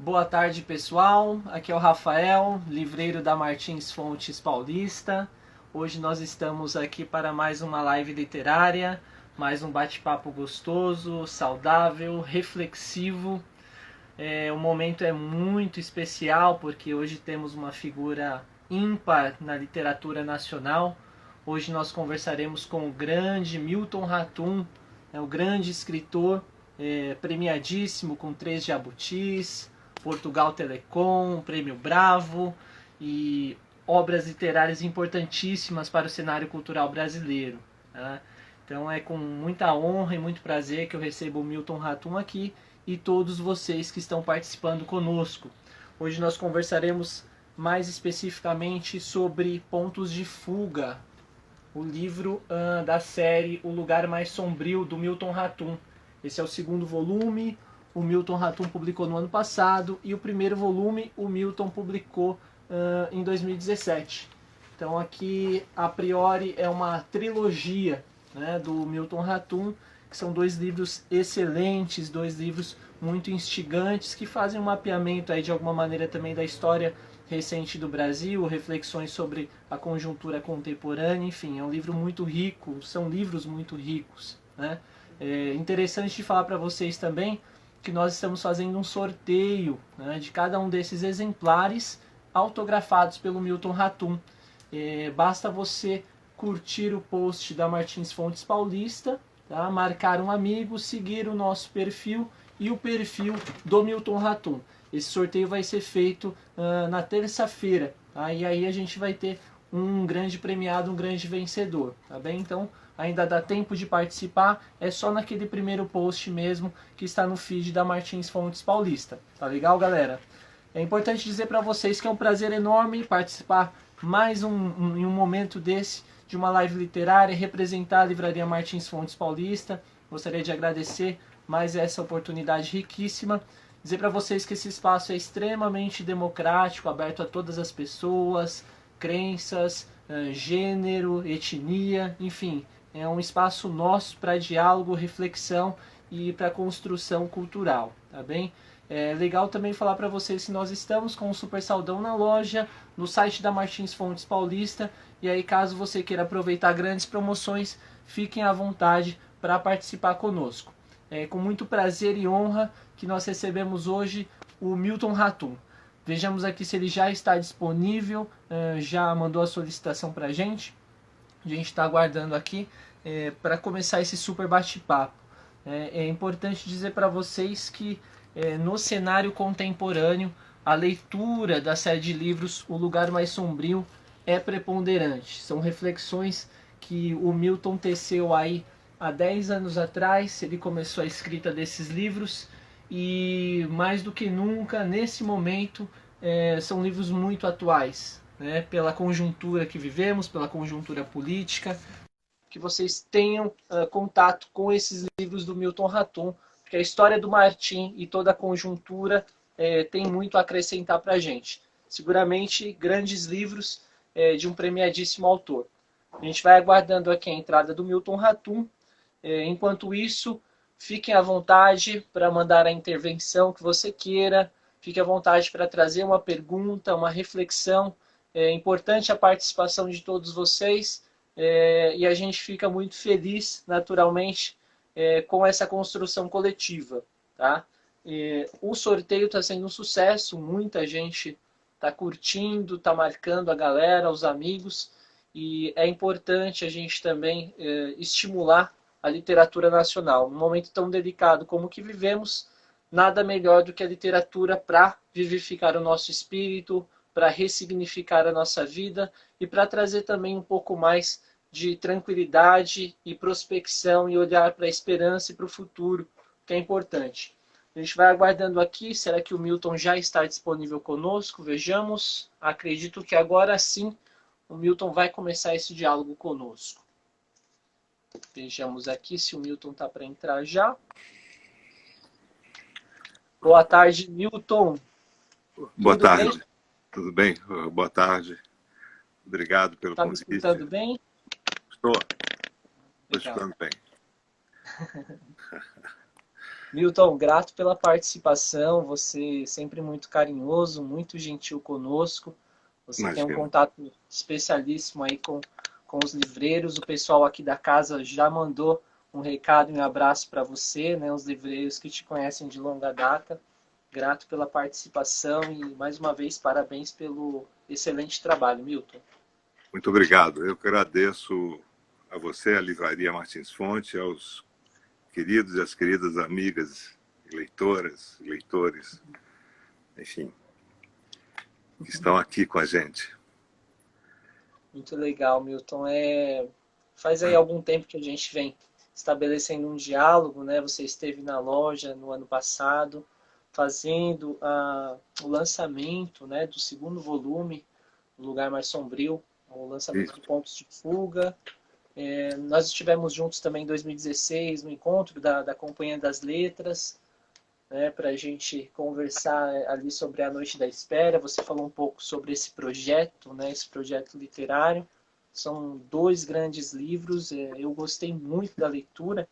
Boa tarde, pessoal. Aqui é o Rafael, livreiro da Martins Fontes Paulista. Hoje nós estamos aqui para mais uma live literária, mais um bate-papo gostoso, saudável, reflexivo. O momento é muito especial porque hoje temos uma figura ímpar na literatura nacional. Hoje nós conversaremos com o grande Milton Ratum, o grande escritor, premiadíssimo com 3 jabutis, Portugal Telecom, Prêmio Bravo e obras literárias importantíssimas para o cenário cultural brasileiro. Tá? Então é com muita honra e muito prazer que eu recebo o Milton Ratum aqui e todos vocês que estão participando conosco. Hoje nós conversaremos mais especificamente sobre Pontos de Fuga, o livro da série O Lugar Mais Sombrio, do Milton Ratum. Esse é o segundo volume, o Milton Ratum publicou no ano passado, e o primeiro volume o Milton publicou em 2017. Então aqui, a priori, é uma trilogia, né, do Milton Ratum, que são 2 livros excelentes, 2 livros muito instigantes, que fazem um mapeamento aí, de alguma maneira, também da história recente do Brasil, reflexões sobre a conjuntura contemporânea, enfim, é um livro muito rico, são livros muito ricos, né? É interessante de falar para vocês também que nós estamos fazendo um sorteio, né, de cada um desses exemplares autografados pelo Milton Ratum. Basta você curtir o post da Martins Fontes Paulista, tá? Marcar um amigo, seguir o nosso perfil e o perfil do Milton Ratum. Esse sorteio vai ser feito na terça-feira, tá? E aí a gente vai ter um grande premiado, um grande vencedor, tá bem? Então ainda dá tempo de participar, é só naquele primeiro post mesmo que está no feed da Martins Fontes Paulista. Tá legal, galera? É importante dizer para vocês que é um prazer enorme participar mais em um momento desse, de uma live literária, representar a Livraria Martins Fontes Paulista. Gostaria de agradecer mais essa oportunidade riquíssima. Dizer para vocês que esse espaço é extremamente democrático, aberto a todas as pessoas, crenças, gênero, etnia, enfim. É um espaço nosso para diálogo, reflexão e para construção cultural, tá bem? É legal também falar para vocês que nós estamos com o Super Saldão na loja, no site da Martins Fontes Paulista, e aí caso você queira aproveitar grandes promoções, fiquem à vontade para participar conosco. É com muito prazer e honra que nós recebemos hoje o Milton Ratum. Vejamos aqui se ele já está disponível, já mandou a solicitação para a gente. A gente está aguardando aqui para começar esse super bate-papo. É importante dizer para vocês que no cenário contemporâneo, a leitura da série de livros O Lugar Mais Sombrio é preponderante. São reflexões que o Milton teceu aí há 10 anos atrás. Ele começou a escrita desses livros e, mais do que nunca, nesse momento, são livros muito atuais, né? Pela conjuntura que vivemos, pela conjuntura política, que vocês tenham contato com esses livros do Milton Ratum, porque a história do Martim e toda a conjuntura tem muito a acrescentar para a gente. Seguramente grandes livros de um premiadíssimo autor. A gente vai aguardando aqui a entrada do Milton Ratum. Enquanto isso, fiquem à vontade para mandar a intervenção que você queira, fique à vontade para trazer uma pergunta, uma reflexão. É importante a participação de todos vocês, e a gente fica muito feliz, naturalmente, com essa construção coletiva. Tá? O sorteio está sendo um sucesso, muita gente está curtindo, está marcando a galera, os amigos, e é importante a gente também estimular a literatura nacional. Num momento tão delicado como o que vivemos, nada melhor do que a literatura para vivificar o nosso espírito, para ressignificar a nossa vida e para trazer também um pouco mais de tranquilidade e prospecção e olhar para a esperança e para o futuro, que é importante. A gente vai aguardando aqui, será que o Milton já está disponível conosco? Vejamos, acredito que agora sim o Milton vai começar esse diálogo conosco. Vejamos aqui se o Milton está para entrar já. Boa tarde, Milton. Boa Tudo bem? tarde, tudo bem? Boa tarde, obrigado pelo Está me convite. escutando bem? Estou Legal. escutando bem. Milton, grato pela participação, você sempre muito carinhoso, muito gentil conosco. Você tem um Imagina. contato especialíssimo aí com os livreiros. O pessoal aqui da casa já mandou um recado e um abraço para você, né? Os livreiros que te conhecem de longa data. Grato pela participação e, mais uma vez, parabéns pelo excelente trabalho, Milton. Muito obrigado. Eu que agradeço a você, a Livraria Martins Fonte, aos queridos e às queridas amigas, leitoras, leitores, enfim, que estão aqui com a gente. Muito legal, Milton. Faz aí algum tempo que a gente vem estabelecendo um diálogo, né? Você esteve na loja no ano passado, fazendo o lançamento, né, do segundo volume, O Lugar Mais Sombrio, o lançamento Isso. do Pontos de Fuga. Nós estivemos juntos também em 2016, no encontro da Companhia das Letras, né, para a gente conversar ali sobre a Noite da Espera. Você falou um pouco sobre esse projeto, né, esse projeto literário. São dois grandes livros, eu gostei muito da leitura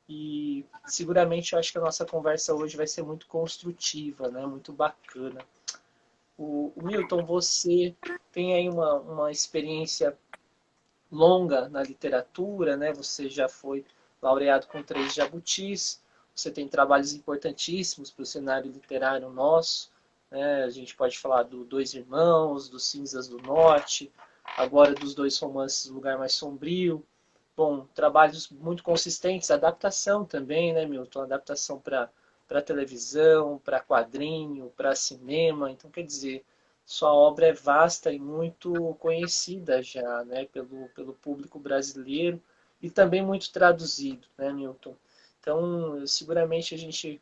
e seguramente eu acho que a nossa conversa hoje vai ser muito construtiva, né, muito bacana. O Milton, você tem aí uma experiência longa na literatura, né? Você já foi laureado com 3 jabutis, você tem trabalhos importantíssimos para o cenário literário nosso, né? A gente pode falar do Dois Irmãos, dos Cinzas do Norte, agora dos dois romances Lugar Mais Sombrio. Bom, trabalhos muito consistentes, adaptação também, né, Milton? Adaptação para televisão, para quadrinho, para cinema. Então, quer dizer, sua obra é vasta e muito conhecida já, né, pelo público brasileiro e também muito traduzido, né, Milton? Então, seguramente a gente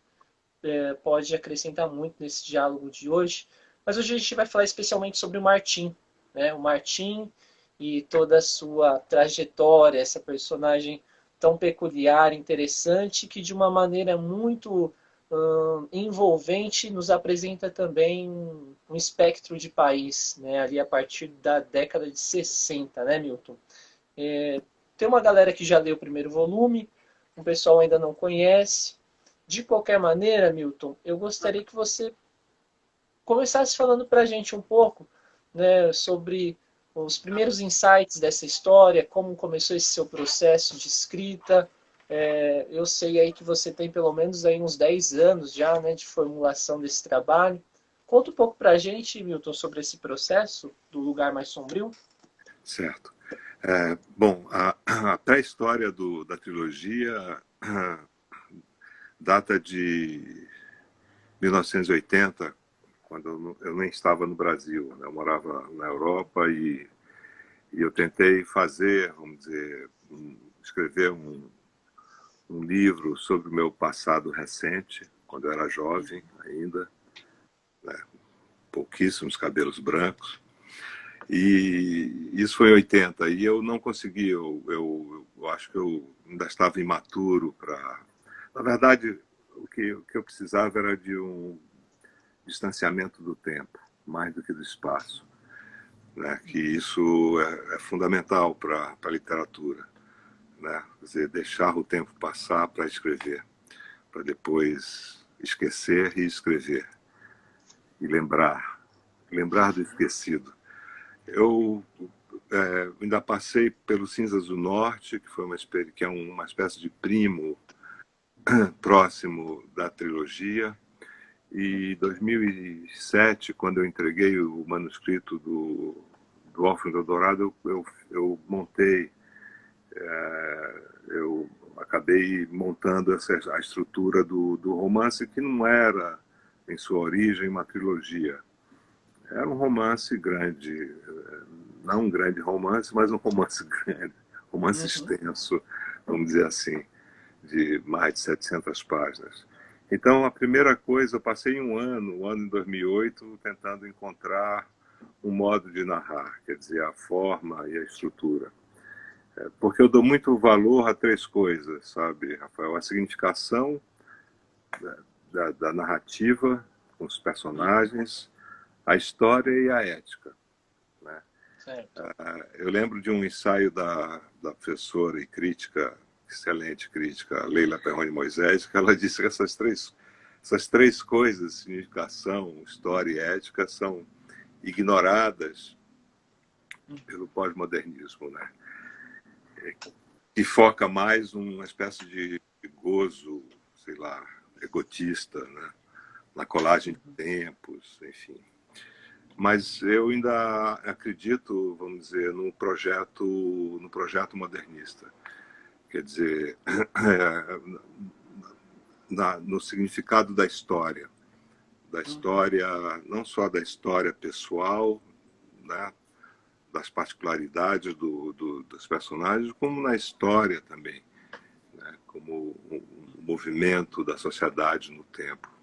pode acrescentar muito nesse diálogo de hoje, mas hoje a gente vai falar especialmente sobre o Martim, né? O Martim e toda a sua trajetória, essa personagem tão peculiar, interessante, que de uma maneira muito envolvente nos apresenta também um espectro de país, né? Ali a partir da década de 60, né, Milton? Tem uma galera que já leu o primeiro volume, o pessoal ainda não conhece. De qualquer maneira, Milton, eu gostaria que você começasse falando para a gente um pouco, né, sobre os primeiros insights dessa história, como começou esse seu processo de escrita. Eu sei aí que você tem pelo menos aí uns 10 anos já, né, de formulação desse trabalho. Conta um pouco para a gente, Milton, sobre esse processo do Lugar Mais Sombrio. Certo. Bom, a pré-história da trilogia data de 1980, quando eu nem estava no Brasil, né? Eu morava na Europa e eu tentei fazer, vamos dizer, escrever um livro sobre o meu passado recente, quando eu era jovem ainda, né? Pouquíssimos cabelos brancos. E isso foi em 80, e eu não consegui, eu acho que eu ainda estava imaturo para... Na verdade, o que eu precisava era de um distanciamento do tempo, mais do que do espaço, né? Que isso é fundamental para a literatura, né? Quer dizer, deixar o tempo passar para escrever, para depois esquecer e escrever, e lembrar do esquecido. Eu ainda passei pelo Cinzas do Norte, que foi que é uma espécie de primo próximo da trilogia. E em 2007, quando eu entreguei o manuscrito do Órfão do Dourado, eu montei, eu acabei montando a estrutura do romance, que não era, em sua origem, uma trilogia. Era um romance grande, não um grande romance, mas um romance grande, romance Uhum. extenso, vamos dizer assim, de mais de 700 páginas. Então, a primeira coisa, eu passei um ano, o ano de 2008, tentando encontrar um modo de narrar, quer dizer, a forma e a estrutura. Porque eu dou muito valor a três coisas, sabe, Rafael? A significação da narrativa, com os personagens, a história e a ética, né? Certo. Eu lembro de um ensaio da professora e crítica excelente crítica, a Leila Perrone Moisés, que ela disse que essas três coisas, significação, história e ética, são ignoradas pelo pós-modernismo, né? Que foca mais uma espécie de gozo, sei lá, egotista, né? Na colagem de tempos, enfim. Mas eu ainda acredito, vamos dizer, no projeto modernista. Quer dizer, no significado da história, não só da história pessoal, né, das particularidades dos personagens, como na história também, né, como um movimento da sociedade no tempo.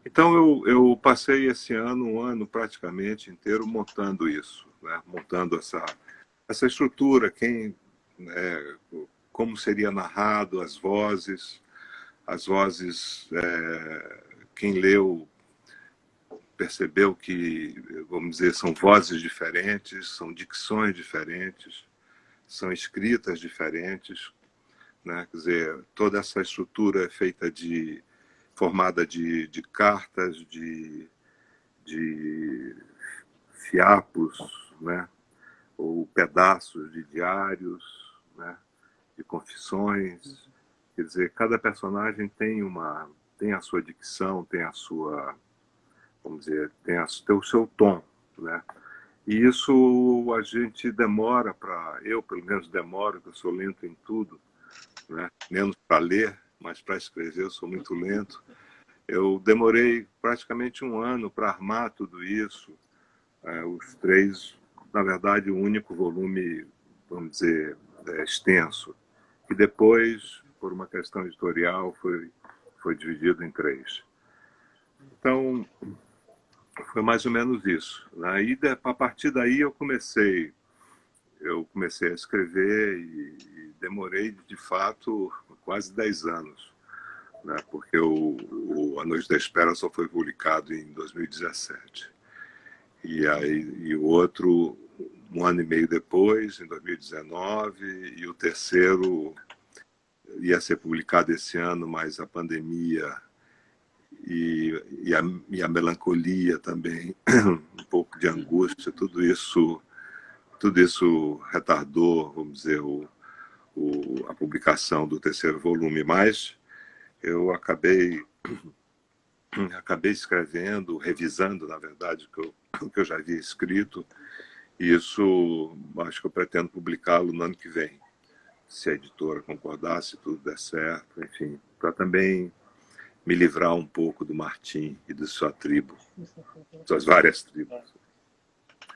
Então eu passei esse ano, um ano praticamente inteiro montando isso, né, montando essa estrutura, como seria narrado, as vozes, quem leu percebeu que, vamos dizer, são vozes diferentes, são dicções diferentes, são escritas diferentes, né? Quer dizer, toda essa estrutura é feita formada de cartas, de fiapos, né? Ou pedaços de diários, né? De confissões. Quer dizer, cada personagem tem a sua dicção, tem a sua, vamos dizer, tem o seu tom, né? E isso a gente demora eu pelo menos demoro, que eu sou lento em tudo, né? Menos para ler, mas para escrever eu sou muito lento. Eu demorei praticamente um ano para armar tudo isso, os três, na verdade, um único volume, vamos dizer, extenso, que depois, por uma questão editorial, foi dividido em três. Então, foi mais ou menos isso. Aí, a partir daí, eu comecei a escrever e demorei, de fato, quase 10 anos, né? Porque A Noite da Espera só foi publicado em 2017. E o outro, um ano e meio depois, em 2019, e o terceiro ia ser publicado esse ano, mas a pandemia e a melancolia também, um pouco de angústia, tudo isso retardou, vamos dizer, a publicação do terceiro volume. Mas eu acabei escrevendo, revisando, na verdade, o que eu já havia escrito, e isso acho que eu pretendo publicá-lo no ano que vem, se a editora concordar, se tudo der certo, enfim, para também me livrar um pouco do Martim e de sua tribo, suas várias tribos.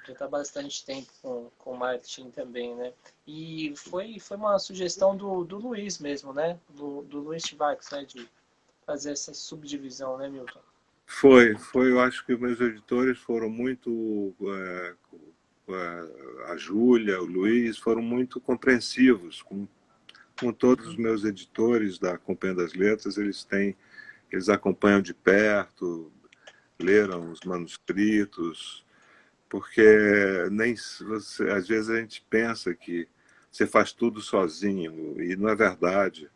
Já está bastante tempo com o Martim também, né? E foi uma sugestão do Luiz mesmo, né? Do Luiz Tivax, né? De fazer essa subdivisão, né, Milton? Eu acho que meus editores foram muito, a Júlia, o Luiz, foram muito compreensivos com todos os meus editores da Companhia das Letras. Eles acompanham de perto, leram os manuscritos, porque às vezes a gente pensa que você faz tudo sozinho, e não é verdade.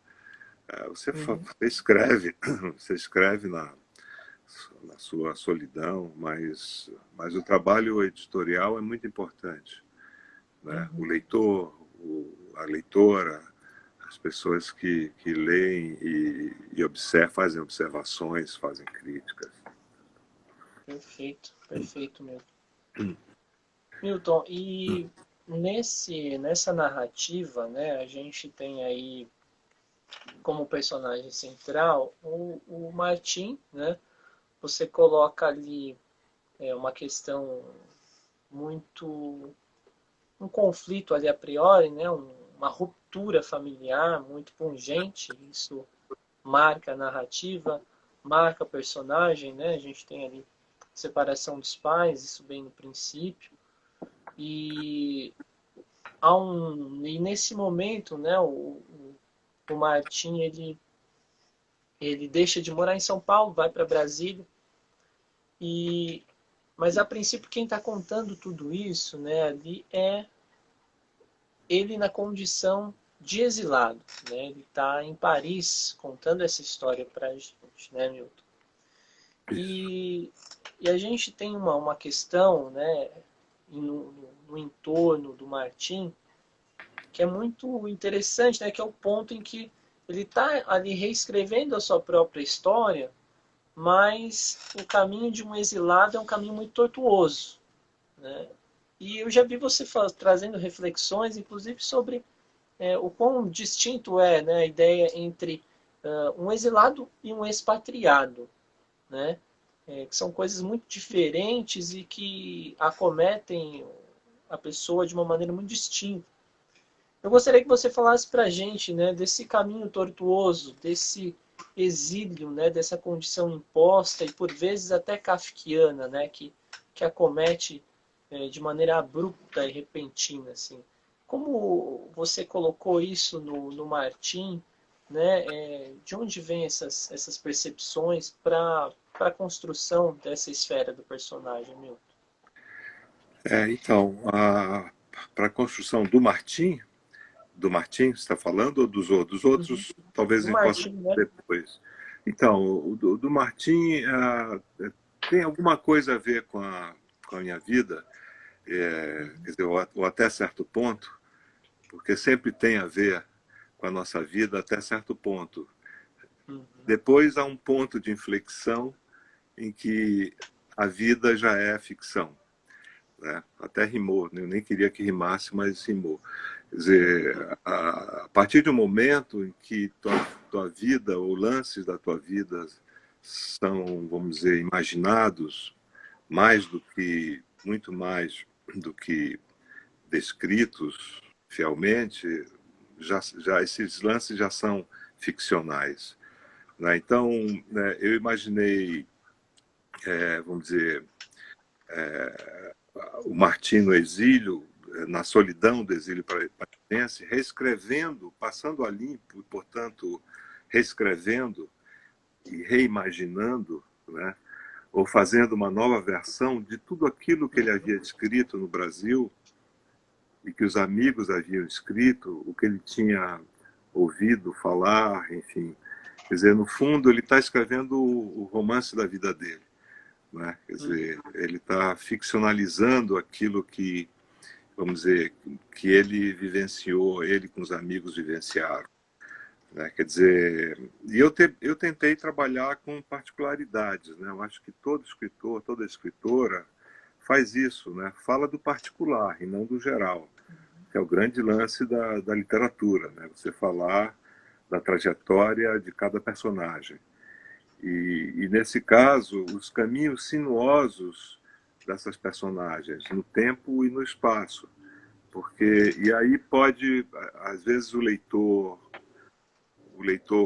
Você escreve, você escreve na sua solidão, mas o trabalho editorial é muito importante, né? O leitor, a leitora, as pessoas que leem e fazem observações, fazem críticas. Perfeito mesmo. Milton, e nessa narrativa, né, a gente tem aí como personagem central o Martim, né? Você coloca ali uma questão um conflito ali a priori, né? Uma ruptura familiar muito pungente, isso marca a narrativa, marca a personagem, né? A gente tem ali separação dos pais, isso bem no princípio, e e nesse momento, né? O Martim ele deixa de morar em São Paulo, vai para Brasília. Mas a princípio quem está contando tudo isso, né, ali é ele na condição de exilado, né? Ele está em Paris contando essa história para a gente, né, Milton? Isso. E a gente tem uma questão, né, no entorno do Martim, que é muito interessante, né, que é o ponto em que ele está ali reescrevendo a sua própria história, mas o caminho de um exilado é um caminho muito tortuoso, né? E eu já vi você trazendo reflexões, inclusive sobre o quão distinto é, né, a ideia entre um exilado e um expatriado, né? Que são coisas muito diferentes e que acometem a pessoa de uma maneira muito distinta. Eu gostaria que você falasse para a gente, né, desse caminho tortuoso, desse exílio, né, dessa condição imposta e por vezes até kafkiana, né, que acomete de maneira abrupta e repentina, assim. Como você colocou isso no Martim, né, de onde vêm essas percepções para a construção dessa esfera do personagem, Milton? Então, para a construção do Martim, você está falando, ou dos outros? Dos Uhum. outros, talvez Do a gente possa Martim, né? depois. Então, do Martim tem alguma coisa a ver com a minha vida, quer dizer, ou até certo ponto, porque sempre tem a ver com a nossa vida até certo ponto. Uhum. Depois há um ponto de inflexão em que a vida já é ficção. Né? Até rimou, né? Eu nem queria que rimasse, mas rimou. Quer dizer, a partir do momento em que tua vida, ou lances da tua vida, são, vamos dizer, imaginados, mais do que, muito mais do que descritos fielmente, já esses lances já são ficcionais. Né? Então, né, eu imaginei, vamos dizer, o Martim no exílio, na solidão do exílio parisiense, reescrevendo, passando a limpo, e, portanto, reescrevendo e reimaginando, né, ou fazendo uma nova versão de tudo aquilo que ele havia escrito no Brasil e que os amigos haviam escrito, o que ele tinha ouvido falar, enfim. Quer dizer, no fundo, ele está escrevendo o romance da vida dele. Né? Quer dizer, ele está ficcionalizando aquilo que, vamos dizer, que ele vivenciou, ele com os amigos vivenciaram. Né? Quer dizer, e eu tentei trabalhar com particularidades. Né? Eu acho que todo escritor, toda escritora faz isso, né? Fala do particular e não do geral, que é o grande lance da literatura, né? Você falar da trajetória de cada personagem. E nesse caso, os caminhos sinuosos dessas personagens, no tempo e no espaço. Porque, e aí pode, às vezes, o leitor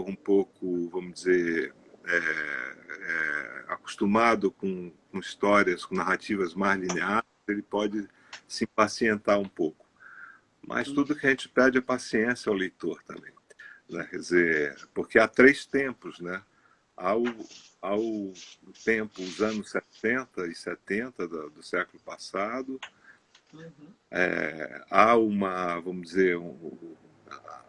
um pouco, vamos dizer, acostumado com histórias, com narrativas mais lineares, ele pode se impacientar um pouco. Mas tudo que a gente pede é paciência ao leitor também. Né? Quer dizer, porque há três tempos, né? Ao, ao tempo, os anos 60 e 70 do século passado, há uma, vamos dizer,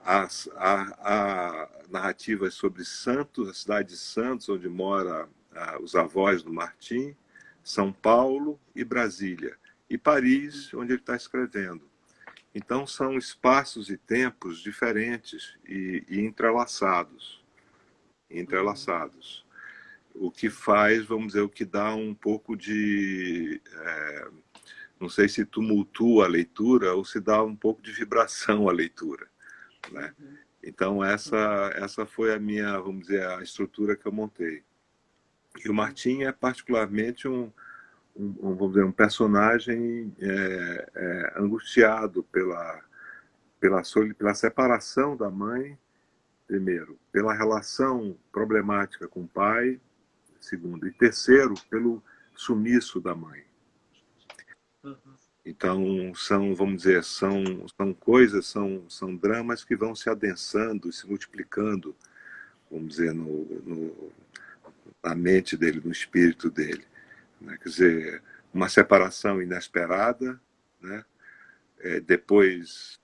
há narrativas sobre Santos, a cidade de Santos, onde mora os avós do Martim, São Paulo e Brasília, e Paris, onde ele está escrevendo. Então são espaços e tempos diferentes e entrelaçados, entrelaçados. O que faz, vamos dizer, o que dá um pouco de, não sei se tumultua a leitura ou se dá um pouco de vibração à leitura, né? Então essa foi a minha, vamos dizer, a estrutura que eu montei. E o Martim é particularmente vamos dizer, um personagem angustiado pela separação da mãe, primeiro, pela relação problemática com o pai, segundo, e terceiro, pelo sumiço da mãe. Então, vamos dizer, são coisas, são dramas que vão se adensando, se multiplicando, vamos dizer, na mente dele, no espírito dele. Né? Quer dizer, uma separação inesperada, né? Depois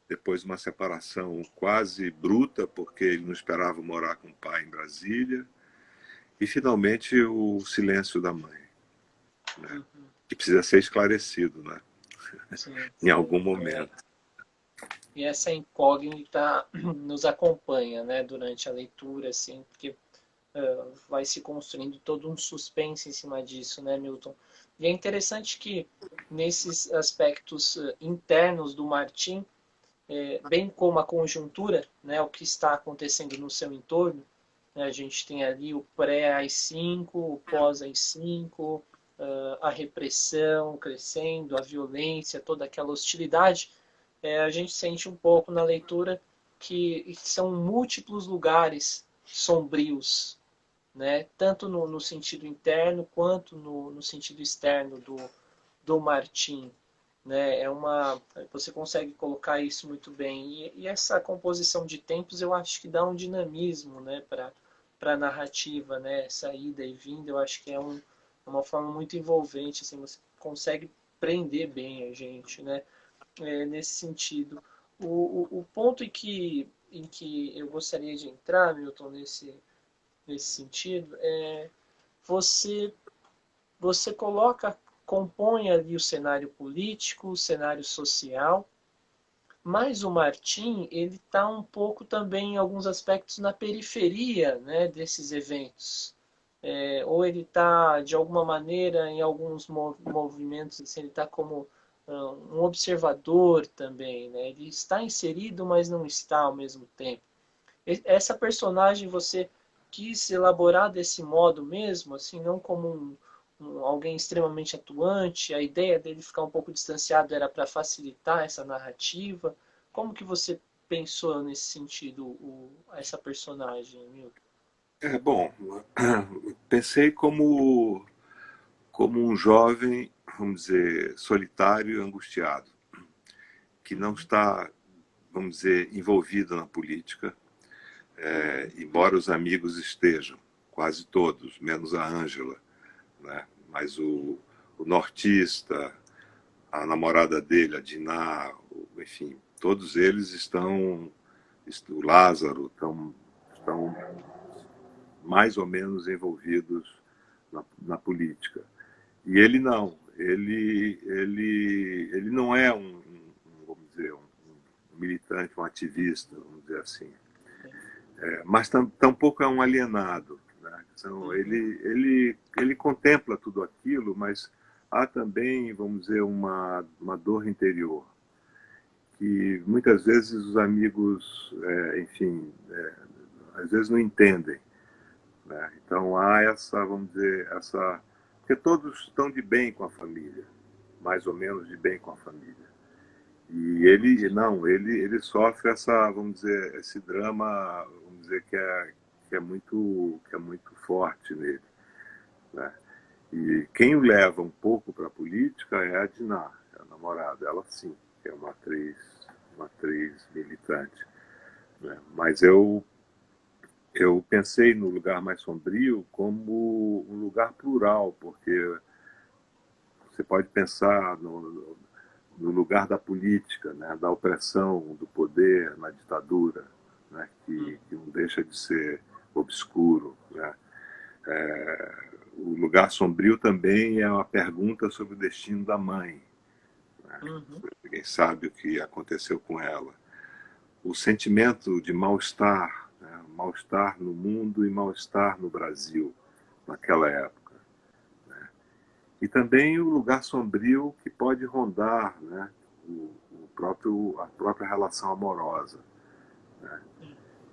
depois uma separação quase bruta, porque ele não esperava morar com o pai em Brasília, e finalmente o silêncio da mãe, né? Uhum. Que precisa ser esclarecido, né? Sim. Em algum É, momento. e essa incógnita nos acompanha, né, durante a leitura, assim, porque vai se construindo todo um suspense em cima disso, né, Milton? E é interessante que nesses aspectos internos do Martim, bem como a conjuntura, né, o que está acontecendo no seu entorno, né, a gente tem ali o pré-AI-5, o pós-AI-5, a repressão crescendo, a violência, toda aquela hostilidade, a gente sente um pouco na leitura que são múltiplos lugares sombrios, né? Tanto no sentido interno quanto no sentido externo do Martim. Né? Você consegue colocar isso muito bem. E essa composição de tempos eu acho que dá um dinamismo, né, para a narrativa, né? Essa ida e vinda, eu acho que uma forma muito envolvente, assim, você consegue prender bem a gente, né? Nesse sentido. O ponto em que eu gostaria de entrar, Milton, nesse sentido, você, você compõe ali o cenário político, o cenário social, mas o Martim, ele está um pouco também, em alguns aspectos, na periferia, né, desses eventos. Ou ele está, de alguma maneira, em alguns movimentos, assim, ele está como um observador também. Né? Ele está inserido, mas não está ao mesmo tempo. Essa personagem você quis elaborar desse modo mesmo, assim, não como alguém extremamente atuante, a ideia dele ficar um pouco distanciado era para facilitar essa narrativa. Como que você pensou nesse sentido essa personagem, Milton? Bom, pensei como um jovem, vamos dizer, solitário e angustiado, que não Uhum, está, vamos dizer, envolvido na política, uhum, embora os amigos estejam, quase todos, menos a Ângela, né? Mas o nortista, a namorada dele, a Diná, enfim, todos eles estão, o Lázaro, estão mais ou menos envolvidos na política. E ele não, ele não é vamos dizer, um militante, um ativista, vamos dizer assim. Mas tampouco é um alienado. Né? Então, uhum, ele contempla tudo aquilo, mas há também, vamos dizer, uma dor interior, que muitas vezes os amigos, enfim, às vezes não entendem. Né? Então há essa, vamos dizer, essa. Porque todos estão de bem com a família, mais ou menos de bem com a família. E ele, não, ele sofre essa, vamos dizer, esse drama, vamos dizer, que é muito forte nele. Né? E quem o leva um pouco para a política é a Diná, a namorada. Ela sim, que é uma atriz militante. Né? Mas eu pensei no Lugar Mais Sombrio como um lugar plural, porque você pode pensar no lugar da política, né, da opressão, do poder na ditadura, né, uhum, que não deixa de ser obscuro. Né. O Lugar Sombrio também é uma pergunta sobre o destino da mãe. Né. uhum, Ninguém sabe o que aconteceu com ela. O sentimento de mal-estar, né, mal-estar no mundo e mal-estar no Brasil naquela época. E também o lugar sombrio que pode rondar, né, a própria relação amorosa.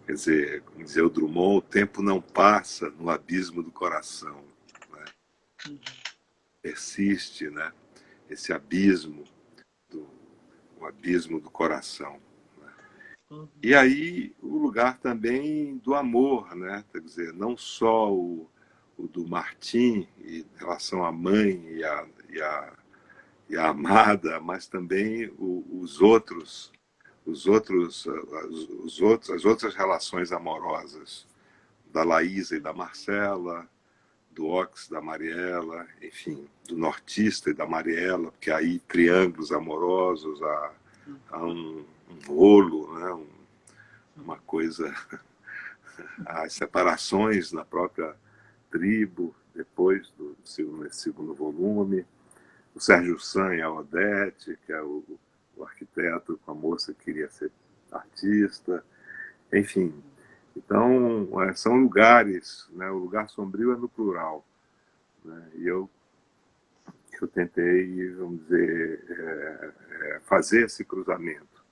Quer dizer, como dizia o Drummond, o tempo não passa no abismo do coração. Né? uhum, Persiste, né, esse abismo, do, o abismo do coração. uhum, E aí o lugar também do amor, né? Quer dizer, não só o do Martim em relação à mãe e a amada, mas também as outras relações amorosas da Laísa e da Marcela, do Ox da Mariela, enfim, do nortista e da Mariela, porque há aí triângulos amorosos, há um rolo, né? Uma coisa, as separações na própria tribo, depois nesse segundo volume. O Sérgio San e a Odete, que é o arquiteto com a moça que queria ser artista. Enfim, então são lugares, né? O lugar sombrio é no plural, né? E eu tentei, vamos dizer, fazer esse cruzamento.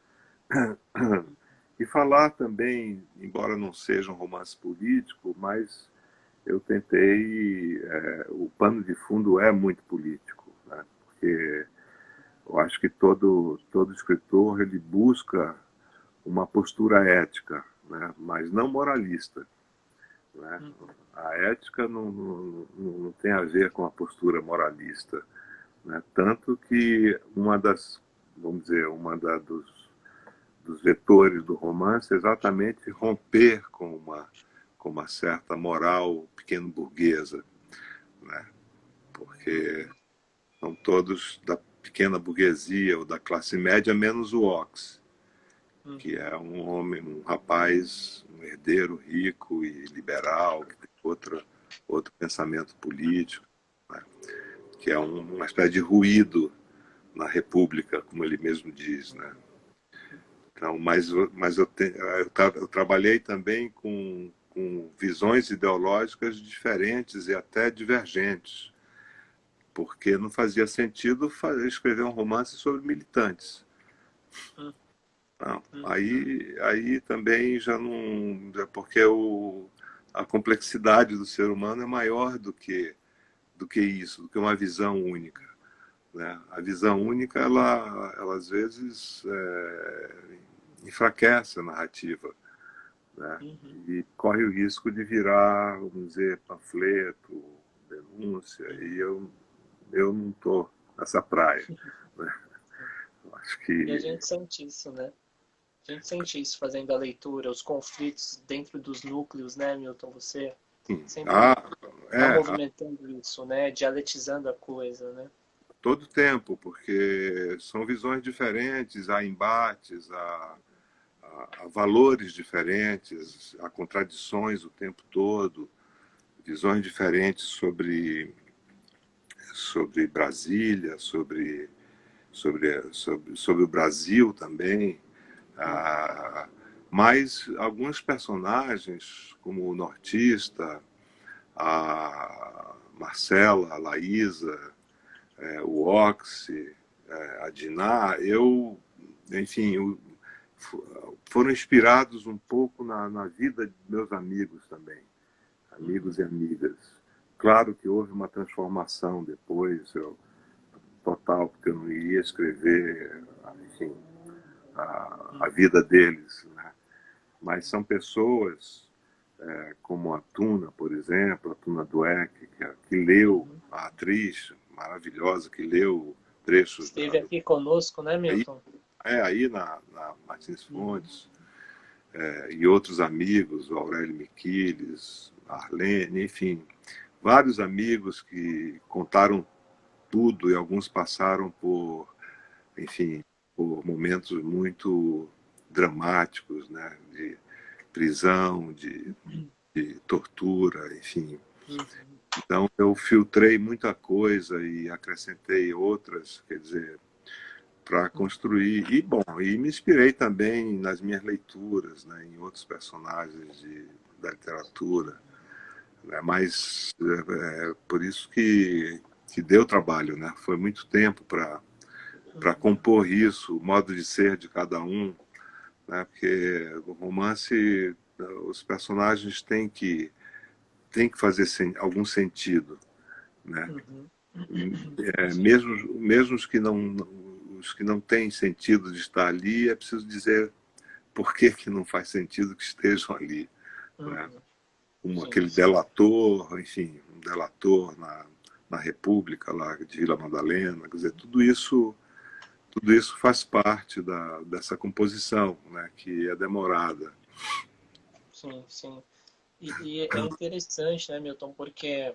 E falar também, embora não seja um romance político, mas eu tentei, o pano de fundo é muito político, né? Porque eu acho que todo escritor ele busca uma postura ética, né? Mas não moralista, né? A ética não tem a ver com a postura moralista, né? Tanto que vamos dizer, dos vetores do romance é exatamente romper com uma certa moral pequeno-burguesa, né? Porque são todos da pequena burguesia ou da classe média, menos o Ox, que é um homem, um rapaz, um herdeiro rico e liberal, que tem outro pensamento político, né? Que é uma espécie de ruído na República, como ele mesmo diz, né? Então, mas eu trabalhei também com visões ideológicas diferentes e até divergentes, porque não fazia sentido escrever um romance sobre militantes. Não. Aí também já não. Porque a complexidade do ser humano é maior do que isso, do que uma visão única. Né? A visão única, ela às vezes enfraquece a narrativa, né? E corre o risco de virar, vamos dizer, panfleto, denúncia, e eu não estou nessa praia. Né? Acho E a que. gente sente isso, né? A gente sente isso fazendo a leitura, os conflitos dentro dos núcleos, né, Milton? Você sempre Ah, está é, movimentando isso, né? Dialetizando a coisa, né? todo tempo, porque são visões diferentes, há embates, há valores diferentes, há contradições o tempo todo, visões diferentes sobre Brasília, sobre o Brasil também. Ah, mas alguns personagens, como o nortista, a Marcela, a Laísa, o Oxy, a Diná, enfim, foram inspirados um pouco na vida de meus amigos também, amigos e amigas. Claro que houve uma transformação depois, total, porque eu não iria escrever, enfim, a vida deles, né? Mas são pessoas como a Tuna, por exemplo, a Tuna Dweck, que leu, a atriz maravilhosa que leu trechos Esteve aqui conosco, né, aí, Milton? aí na Martins Fontes, e outros amigos, o Aurélio Miquiles, a Arlene, enfim, vários amigos que contaram tudo e alguns passaram enfim, por momentos muito dramáticos, né, de prisão, de tortura, enfim. Então eu filtrei muita coisa e acrescentei outras, quer dizer, para construir. E bom, e me inspirei também nas minhas leituras, né, em outros personagens da literatura, né, mas por isso que deu trabalho, né? Foi muito tempo para compor isso, o modo de ser de cada um, né? Porque o romance, os personagens têm que fazer algum sentido, né? Sim. Mesmo os que não têm sentido de estar ali, é preciso dizer por que não faz sentido que estejam ali, né? Como Sim, aquele sim. delator, enfim, um delator na República lá de Vila Madalena, quer dizer, tudo isso faz parte dessa composição, né, que é demorada. Sim, sim. E é interessante, né, Milton, porque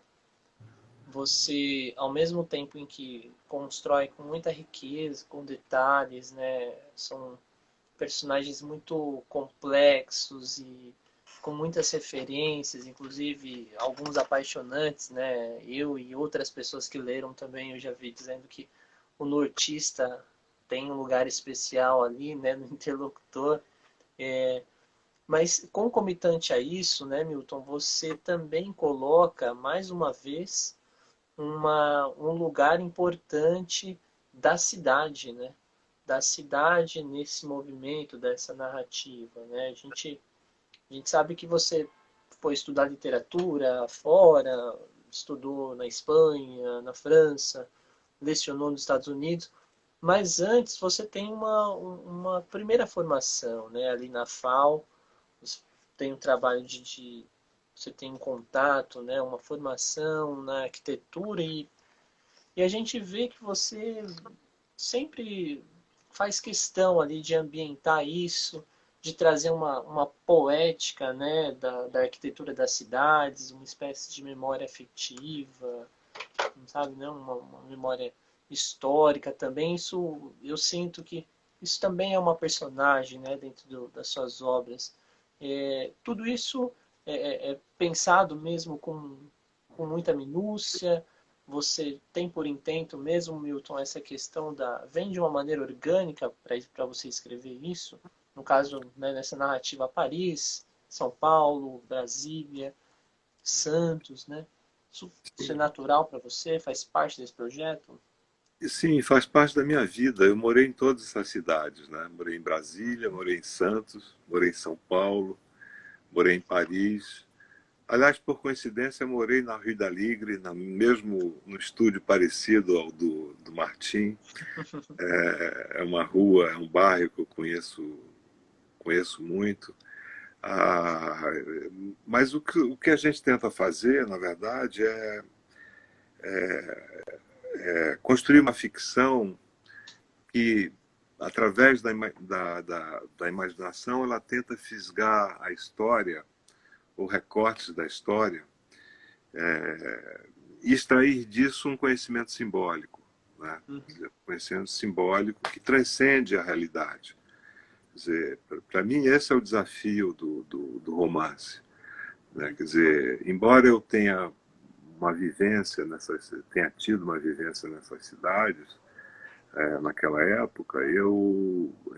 você, ao mesmo tempo em que constrói com muita riqueza, com detalhes, né, são personagens muito complexos e com muitas referências, inclusive alguns apaixonantes, né? Eu e outras pessoas que leram também, eu já vi dizendo que o nortista tem um lugar especial ali, né, no interlocutor. Mas concomitante a isso, né, Milton, você também coloca mais uma vez um lugar importante da cidade, né? Da cidade nesse movimento, dessa narrativa, né? A gente sabe que você foi estudar literatura fora, estudou na Espanha, na França, lecionou nos Estados Unidos, mas antes você tem uma primeira formação, né? Ali na FAO, você tem um trabalho você tem um contato, né? Uma formação na arquitetura e a gente vê que você sempre faz questão ali de ambientar isso, de trazer uma poética, né, da arquitetura das cidades, uma espécie de memória afetiva, sabe, né, uma memória histórica também. Isso, eu sinto que isso também é uma personagem, né, dentro das suas obras. Tudo isso é pensado mesmo com muita minúcia. Você tem por intento mesmo, Milton, essa questão vem de uma maneira orgânica para você escrever isso? No caso, né, nessa narrativa Paris, São Paulo, Brasília, Santos, né? Isso é natural para você? Faz parte desse projeto? E sim, faz parte da minha vida. Eu morei em todas essas cidades, né? Morei em Brasília, morei em Santos, morei em São Paulo, morei em Paris. Aliás, por coincidência, eu morei na Rue d'Aligre, mesmo no estúdio parecido ao do Martim. É uma rua, é um bairro que eu conheço muito. Ah, mas o que a gente tenta fazer, na verdade, é construir uma ficção que, através da imaginação, ela tenta fisgar a história, ou recortes da história, e extrair disso um conhecimento simbólico, né? Um conhecimento simbólico que transcende a realidade. Quer dizer, para mim, esse é o desafio do romance, né? Quer dizer, embora eu tenha tido uma vivência nessas cidades, naquela época,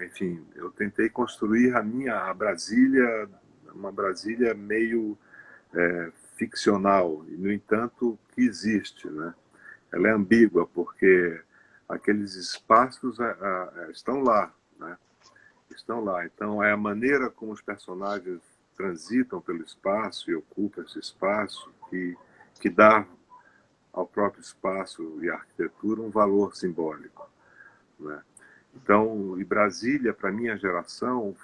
enfim, eu tentei construir a Brasília, uma Brasília meio ficcional, e, no entanto, que existe, né? Ela é ambígua, porque aqueles espaços estão lá, né? Estão lá. Então, é a maneira como os personagens transitam pelo espaço e ocupam esse espaço que dá ao próprio espaço e à arquitetura um valor simbólico, né? Então, e Brasília, para a minha geração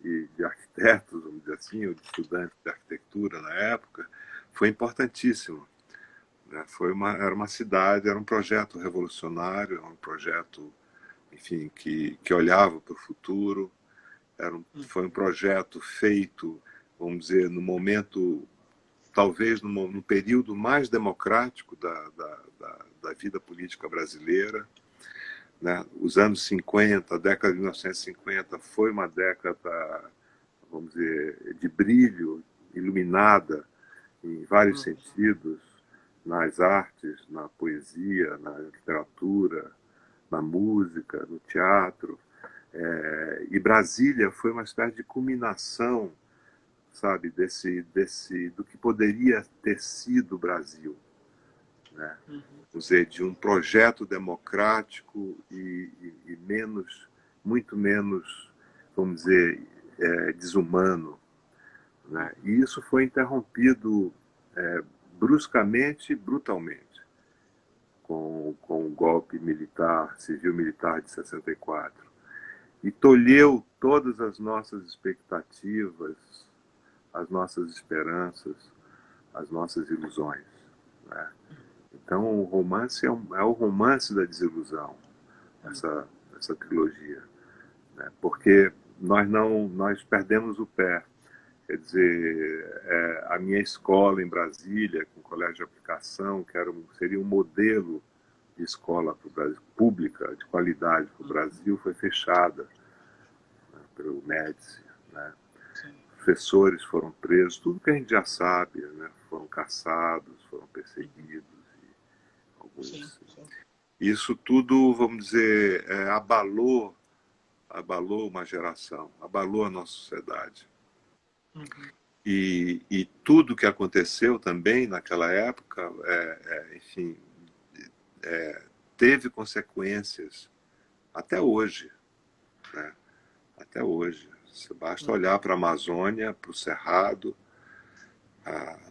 e de arquitetos, vamos dizer assim, ou de estudantes de arquitetura na época, foi importantíssimo, né? Era uma cidade, era um projeto revolucionário, era um projeto, enfim, que olhava para o futuro. Foi um projeto feito, vamos dizer, no momento, talvez no período mais democrático da vida política brasileira, né? Os anos 50, a década de 1950 foi uma década, vamos dizer, de brilho, iluminada em vários sentidos, nas artes, na poesia, na literatura, na música, no teatro. E Brasília foi uma espécie de culminação, sabe, do que poderia ter sido o Brasil, né? Vamos dizer, de um projeto democrático e muito menos, vamos dizer, desumano, né? E isso foi interrompido bruscamente, brutalmente, com o golpe militar, civil-militar de 64. E tolheu todas as nossas expectativas, as nossas esperanças, as nossas ilusões, né? Então, o romance é o romance da desilusão, essa trilogia, né? Porque nós perdemos o pé. Quer dizer, a minha escola em Brasília, com colégio de aplicação, seria um modelo de escola pública de qualidade para o Brasil, foi fechada, pelo Médici, né? Sim, Professores foram presos, tudo que a gente já sabe, né? Foram caçados, foram perseguidos, e sim, alguns. sim. Isso tudo, vamos dizer, abalou uma geração, abalou a nossa sociedade. Uhum. E tudo que aconteceu também naquela época, enfim, teve consequências até hoje, né? Até hoje. Você basta olhar para a Amazônia, para o Cerrado,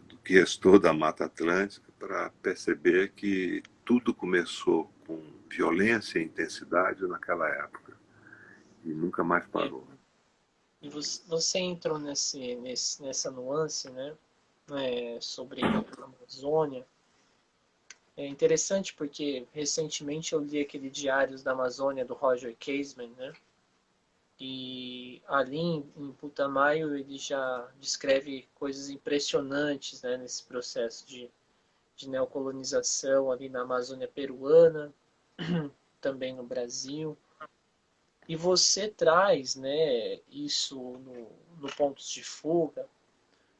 do que restou da Mata Atlântica, para perceber que tudo começou com violência e intensidade naquela época e nunca mais É, parou. e você entrou nessa nuance, né? Sobre a Amazônia. É interessante porque recentemente eu li aquele Diários da Amazônia do Roger Casement, né? E ali em Putumayo ele já descreve coisas impressionantes, né, nesse processo de neocolonização ali na Amazônia peruana, também no Brasil. E você traz, né, isso no Pontos de Fuga,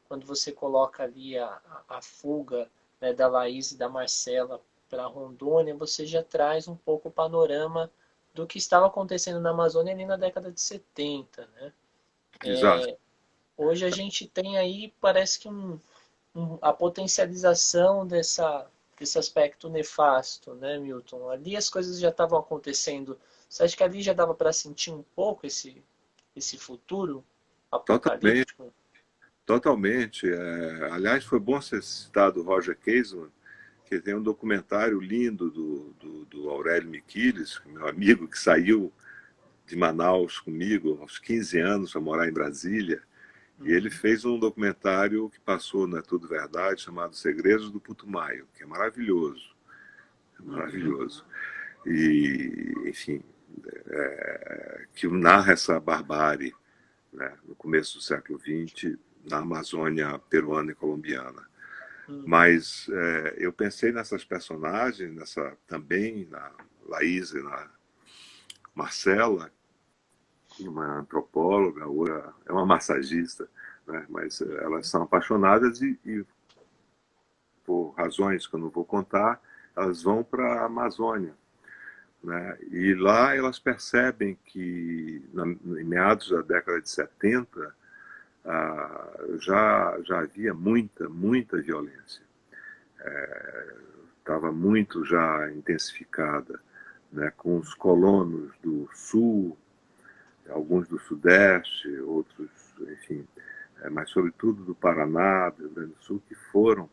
quando você coloca ali a fuga, né, da Laís e da Marcela para Rondônia, você já traz um pouco o panorama do que estava acontecendo na Amazônia ali na década de 70, né? Exato. Hoje a gente tem aí, parece que a potencialização desse aspecto nefasto, né, Milton? Ali as coisas já estavam acontecendo. Você acha que ali já dava para sentir um pouco esse futuro Totalmente, apocalíptico? totalmente. Aliás, foi bom ser citado o Roger Casement, que tem um documentário lindo do Aurélio Miquiles, meu amigo, que saiu de Manaus comigo aos 15 anos para morar em Brasília. E ele Uhum, fez um documentário que passou, não é tudo verdade, chamado Segredos do Putumayo, que é maravilhoso. É uhum, maravilhoso. E, enfim, que narra essa barbárie, né, no começo do século XX, na Amazônia peruana e colombiana. uhum, Mas eu pensei nessas personagens, também na Laís e na Marcela, uma antropóloga, outra é uma massagista, né? Mas elas são apaixonadas e, por razões que eu não vou contar, elas vão para a Amazônia, né? E lá elas percebem que, em meados da década de 70, já havia muita violência. Estava muito já intensificada, né? Com os colonos do Sul, alguns do Sudeste, outros, enfim, mas sobretudo do Paraná, do Rio Grande do Sul, que foram,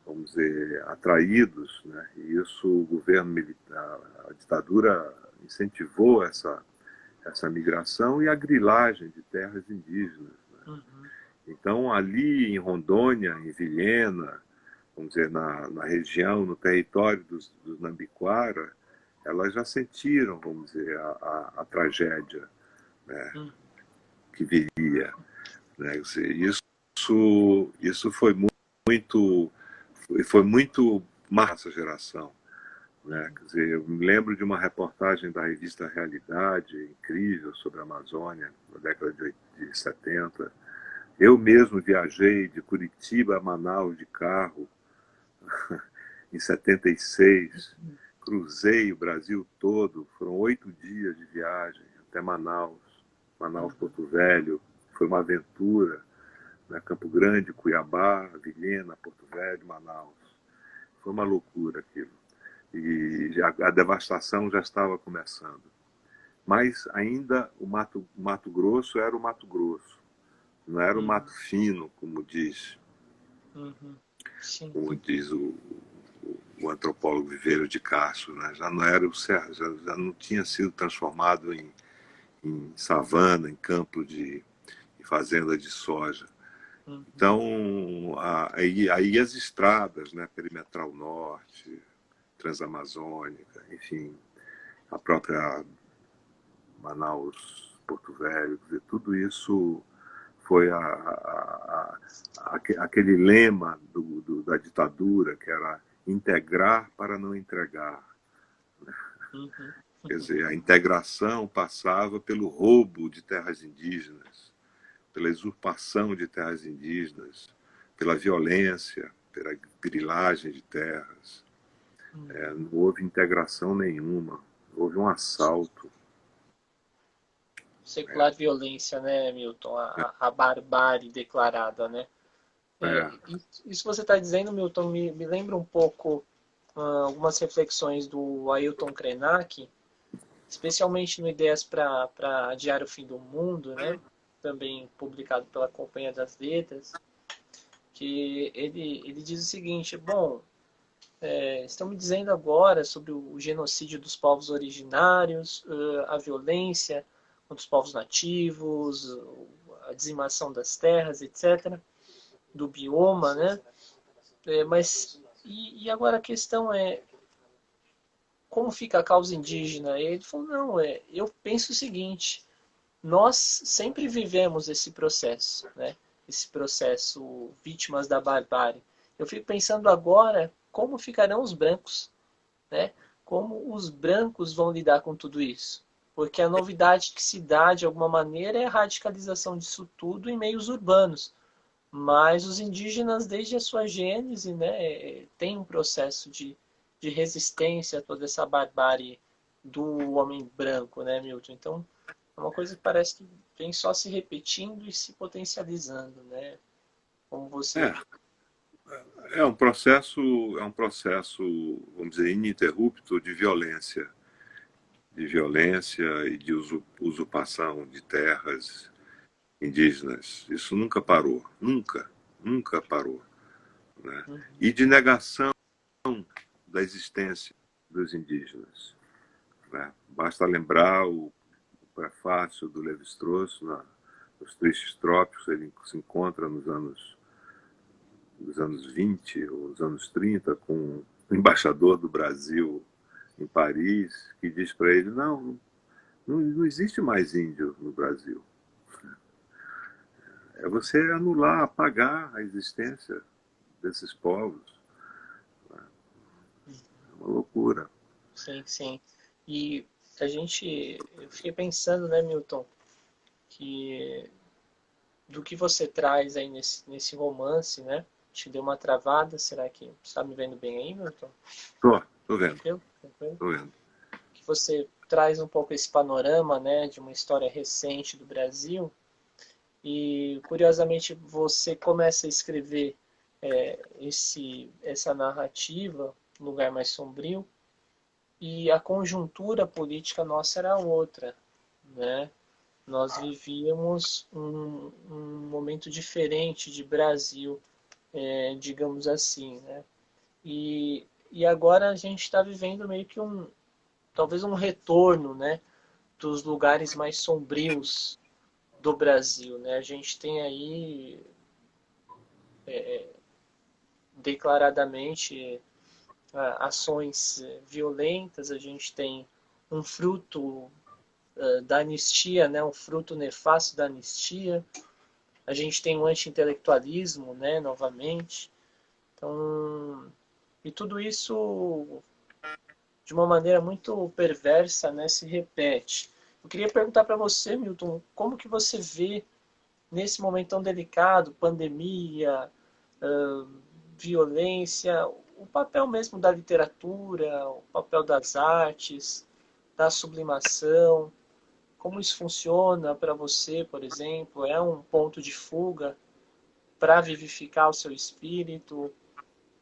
vamos dizer, atraídos, né? E isso o governo militar, a ditadura incentivou essa migração e a grilagem de terras indígenas, né? uhum, Então, ali em Rondônia, em Vilhena, vamos dizer, na região, no território dos Nambiquara, elas já sentiram, vamos dizer, a tragédia, né, uhum. que viria, né? Isso foi muito massa geração, né? Quer dizer, eu me lembro de uma reportagem da revista Realidade, incrível, sobre a Amazônia, na década de 70. Eu mesmo viajei de Curitiba a Manaus de carro em 76, cruzei o Brasil todo, foram 8 dias de viagem até Manaus, Porto Velho, foi uma aventura, né? Campo Grande, Cuiabá, Vilhena, Porto Velho, Manaus. Foi uma loucura aquilo. E a devastação já estava começando. Mas ainda o Mato Grosso era o Mato Grosso, não era o Mato Uhum, Fino, uhum. Sim. como diz o antropólogo Viveiro de Castro, né? Já não era o cerro, já não tinha sido transformado em savana, em campo de fazenda de soja. Uhum, Então, aí as estradas, né? Perimetral Norte, Transamazônica, enfim, a própria Manaus, Porto Velho, quer dizer, tudo isso foi aquele lema da ditadura, que era integrar para não entregar. uhum. Quer dizer, a integração passava pelo roubo de terras indígenas, pela usurpação de terras indígenas, pela violência, pela grilagem de terras. Não houve integração nenhuma, houve um assalto. Secular violência, né, Milton? A barbárie declarada, né? É, Isso que você está dizendo, Milton, me lembra um pouco algumas reflexões do Ailton Krenak, especialmente no Ideias para Adiar o Fim do Mundo, né? Também publicado pela Companhia das Letras, que ele diz o seguinte: bom, estão me dizendo agora sobre o genocídio dos povos originários, a violência contra os povos nativos, a dizimação das terras, etc., do bioma, né? Mas e agora a questão é como fica a causa indígena? E ele falou, não, eu penso o seguinte, nós sempre vivemos esse processo, né? Esse processo vítimas da barbárie. Eu fico pensando agora como ficarão os brancos, né? Como os brancos vão lidar com tudo isso? Porque a novidade que se dá, de alguma maneira, é a radicalização disso tudo em meios urbanos. Mas os indígenas, desde a sua gênese, né, tem um processo de resistência a toda essa barbárie do homem branco, né, Milton? Então, é uma coisa que parece que vem só se repetindo e se potencializando, né? Como você... é, é um processo, vamos dizer, ininterrupto de violência e de usurpação de terras indígenas. Isso nunca parou, nunca parou, né? E de negação da existência dos indígenas, né? Basta lembrar o prefácio do Levi-Strauss nos Tristes Trópicos, ele se encontra nos anos 20 ou nos anos 30 com o embaixador do Brasil em Paris, que diz para ele, não existe mais índio no Brasil. É você anular, apagar a existência desses povos. É uma loucura. Sim, sim. E eu fiquei pensando, né, Milton, que do que você traz aí nesse romance, né? Te deu uma travada, será que está me vendo bem aí, Milton? Tô vendo, Tranquilo? Tranquilo? tô vendo. Que você traz um pouco esse panorama, né, de uma história recente do Brasil e, curiosamente, você começa a escrever essa narrativa, Lugar Mais Sombrio, e a conjuntura política nossa era outra, né? Nós vivíamos um momento diferente de Brasil, digamos assim, né? E agora a gente está vivendo meio que talvez um retorno, né, dos lugares mais sombrios do Brasil, né? A gente tem aí declaradamente ações violentas, a gente tem um fruto da anistia, né, um fruto nefasto da anistia, a gente tem um anti-intelectualismo, né, novamente. Então, e tudo isso de uma maneira muito perversa, né, se repete. Eu queria perguntar para você, Milton, como que você vê nesse momento tão delicado, pandemia, violência, o papel mesmo da literatura, o papel das artes, da sublimação, como isso funciona para você, por exemplo? É um ponto de fuga para vivificar o seu espírito?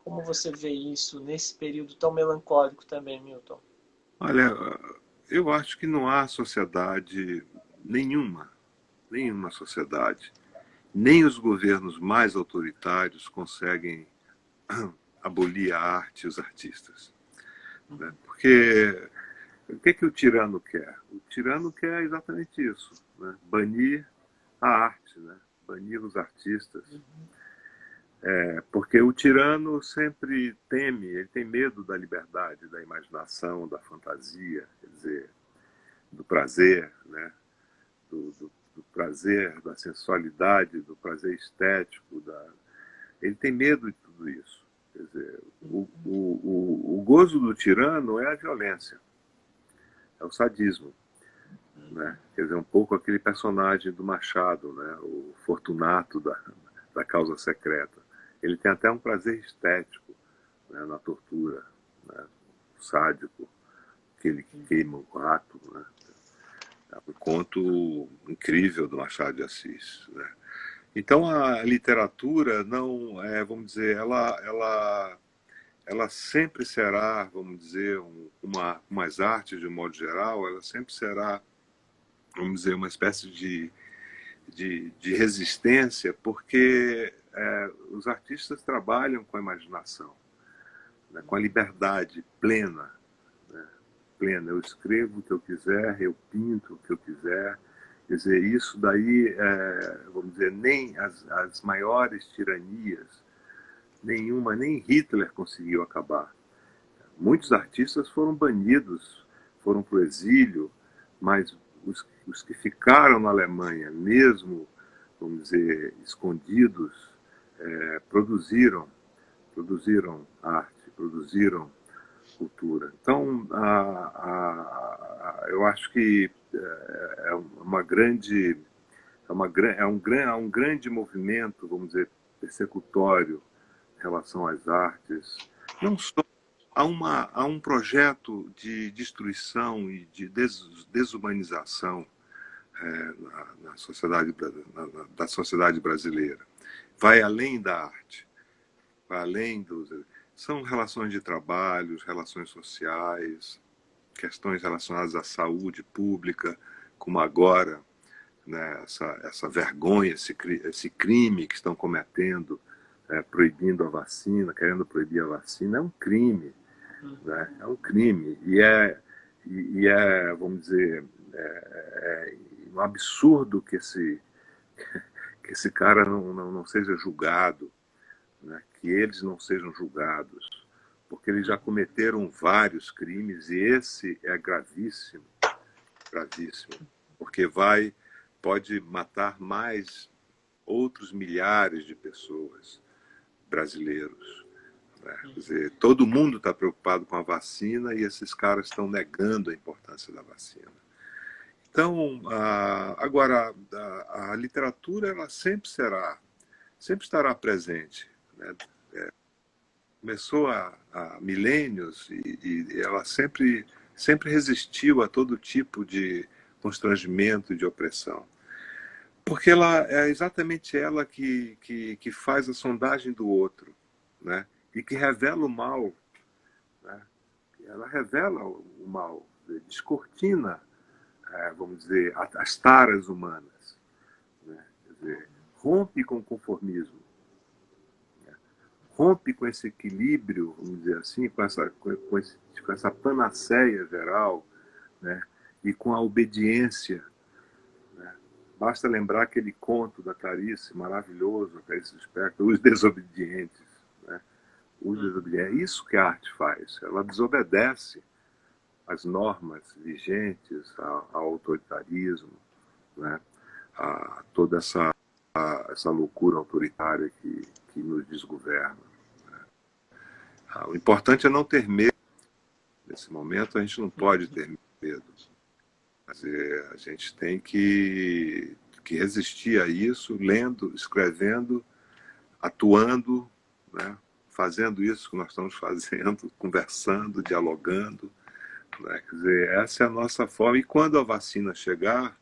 Como você vê isso nesse período tão melancólico também, Milton? Olha, eu acho que não há sociedade nenhuma, nenhuma sociedade, nem os governos mais autoritários conseguem abolir a arte e os artistas, né? Porque o que o tirano quer? O tirano quer exatamente isso, né? Banir a arte, né? Banir os artistas. Porque o tirano sempre teme, ele tem medo da liberdade, da imaginação, da fantasia, quer dizer, do prazer, né? Do prazer, da sensualidade, do prazer estético. Ele tem medo de tudo isso. Quer dizer, o gozo do tirano é a violência. é o sadismo, né? Quer dizer, um pouco aquele personagem do Machado, né? O Fortunato da causa secreta. Ele tem até um prazer estético, né, na tortura, né? O sádico, aquele que queima o rato, né? É um conto incrível do Machado de Assis, né? Então a literatura não é, vamos dizer, ela sempre será, vamos dizer, umas artes de um modo geral, ela sempre será, vamos dizer, uma espécie de resistência, porque os artistas trabalham com a imaginação, né, com a liberdade plena, né, plena. Eu escrevo o que eu quiser, eu pinto o que eu quiser. Quer dizer, isso daí, vamos dizer, nem as maiores tiranias, nenhuma, nem Hitler conseguiu acabar. Muitos artistas foram banidos, foram para o exílio, mas os que ficaram na Alemanha, mesmo, vamos dizer, escondidos, produziram arte, produziram cultura. Então, eu acho que é uma grande, é um grande movimento, vamos dizer, persecutório em relação às artes, não só há um projeto de destruição e de desumanização na sociedade, da sociedade brasileira. Vai além da arte, vai além dos. São relações de trabalho, relações sociais, questões relacionadas à saúde pública, como agora, né, essa vergonha, esse crime que estão cometendo, proibindo a vacina, querendo proibir a vacina, é um crime, né? É um crime vamos dizer, um absurdo que esse cara não seja julgado, né? Que eles não sejam julgados, porque eles já cometeram vários crimes e esse é gravíssimo, gravíssimo, porque pode matar mais outros milhares de pessoas, brasileiros, né? Quer dizer, todo mundo está preocupado com a vacina e esses caras estão negando a importância da vacina. Então, agora, a literatura ela sempre estará presente, né? Começou há milênios e ela sempre resistiu a todo tipo de constrangimento e de opressão. Porque ela é exatamente ela que faz a sondagem do outro, né? E que revela o mal, né? Ela revela o mal, descortina, vamos dizer, as taras humanas, né? Quer dizer, rompe com o conformismo, né? Rompe com esse equilíbrio, vamos dizer assim, com essa panaceia geral, né? E com a obediência. Basta lembrar aquele conto da Clarice, maravilhoso, Clarice Lispector, Os Desobedientes, né? Os Desobedientes. É isso que a arte faz. Ela desobedece às normas vigentes, ao autoritarismo, né? A toda essa loucura autoritária que nos desgoverna, né? O importante é não ter medo. Nesse momento, a gente não pode ter medo. A gente tem que resistir a isso, lendo, escrevendo, atuando, né? Fazendo isso que nós estamos fazendo, conversando, dialogando, né? Quer dizer, essa é a nossa forma. E quando a vacina chegar,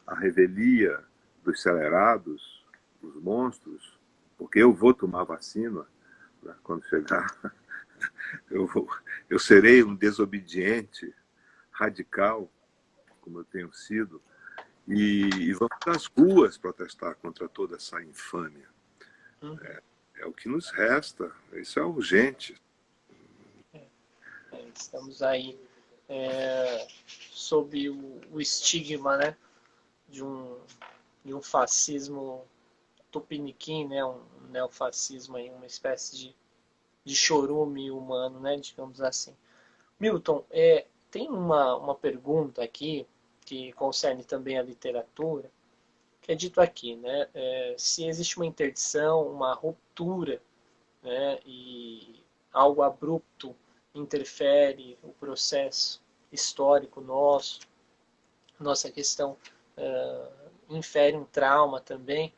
a revelia dos celerados, dos monstros, porque eu vou tomar vacina, né? Quando chegar, eu serei um desobediente radical, como eu tenho sido, e vamos às ruas protestar contra toda essa infâmia. É o que nos resta, isso é urgente. Estamos aí sob o estigma, né, de um fascismo tupiniquim, né, um neofascismo, aí, uma espécie de chorume humano, né, digamos assim. Milton, tem uma pergunta aqui que concerne também a literatura, que é dito aqui, né, se existe uma interdição, uma ruptura, né, e algo abrupto interfere o processo histórico nosso, nossa questão infere um trauma também.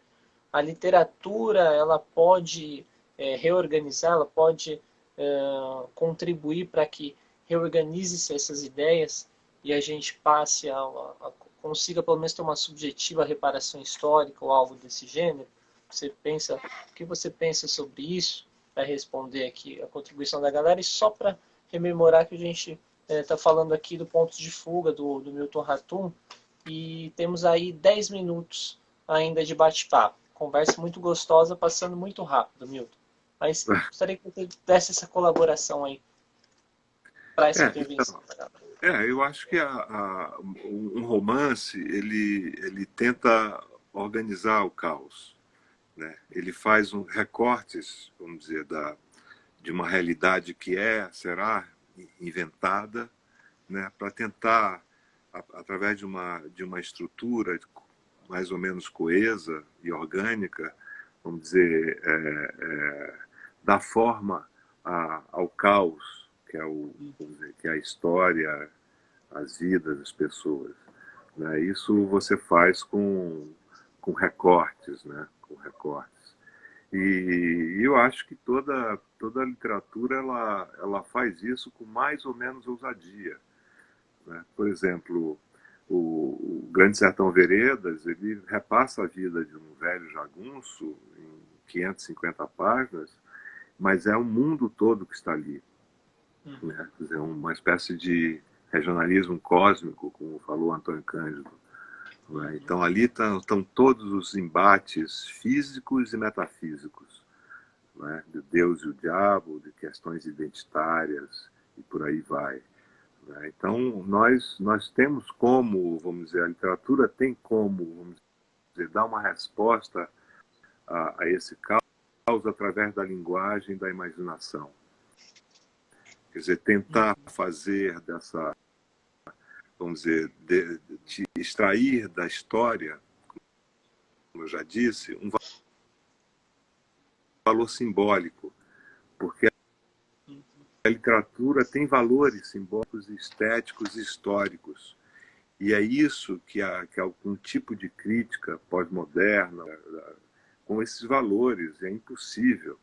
A literatura ela pode reorganizar, ela pode contribuir para que reorganize-se essas ideias e a gente passe consiga pelo menos ter uma subjetiva reparação histórica ou algo desse gênero. O que você pensa sobre isso? Para responder aqui a contribuição da galera e só para rememorar que a gente está falando aqui do Pontos de Fuga do Milton Ratum e temos aí 10 minutos ainda de bate-papo. Conversa muito gostosa, passando muito rápido, Milton. Mas gostaria que você desse essa colaboração aí para essa intervenção. Eu acho que um romance ele tenta organizar o caos, né? Ele faz recortes, vamos dizer, de uma realidade que será inventada, né? Para tentar, através de uma estrutura mais ou menos coesa e orgânica, vamos dizer, dar forma ao caos que vamos dizer, que é a história, as vidas das pessoas, né? Isso você faz com recortes, né? Com recortes. E eu acho que toda a literatura ela faz isso com mais ou menos ousadia, né? Por exemplo, o Grande Sertão Veredas, ele repassa a vida de um velho jagunço em 550 páginas, mas é o mundo todo que está ali, né? Quer dizer, uma espécie de regionalismo cósmico, como falou Antônio Cândido, né? Então ali estão todos os embates físicos e metafísicos, né? De Deus e o diabo, de questões identitárias e por aí vai, né? Então nós temos como, vamos dizer, a literatura tem como, vamos dizer, dar uma resposta a esse caos através da linguagem, da imaginação. Quer dizer, tentar fazer dessa, vamos dizer, de extrair da história, como eu já disse, um valor simbólico, porque a literatura tem valores simbólicos, estéticos e históricos. E é isso que algum tipo de crítica pós-moderna, com esses valores, é impossível.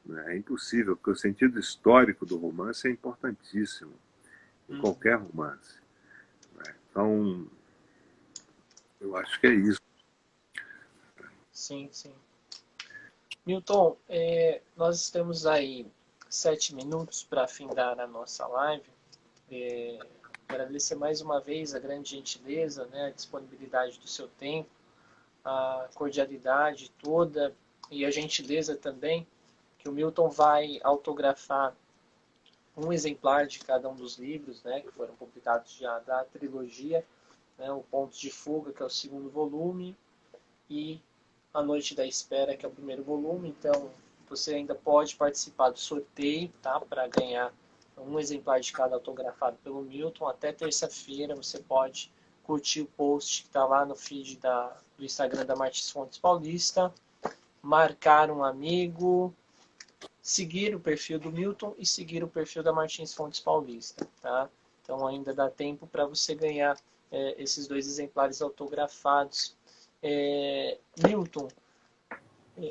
Né? É impossível, porque o sentido histórico do romance é importantíssimo, em qualquer romance. Né? Então, eu acho que é isso. Sim, sim. Milton, nós estamos aí 7 minutos para findar a nossa live. Agradecer mais uma vez a grande gentileza, né, a disponibilidade do seu tempo, a cordialidade toda e a gentileza também, que o Milton vai autografar um exemplar de cada um dos livros, né, que foram publicados já da trilogia, né, o Pontos de Fuga, que é o segundo volume, e A Noite da Espera, que é o primeiro volume. Então, você ainda pode participar do sorteio, tá, para ganhar um exemplar de cada autografado pelo Milton. Até terça-feira você pode curtir o post que está lá no feed do Instagram da Martins Fontes Paulista, marcar um amigo, seguir o perfil do Milton e seguir o perfil da Martins Fontes Paulista, tá? Então ainda dá tempo para você ganhar esses 2 exemplares autografados. Milton,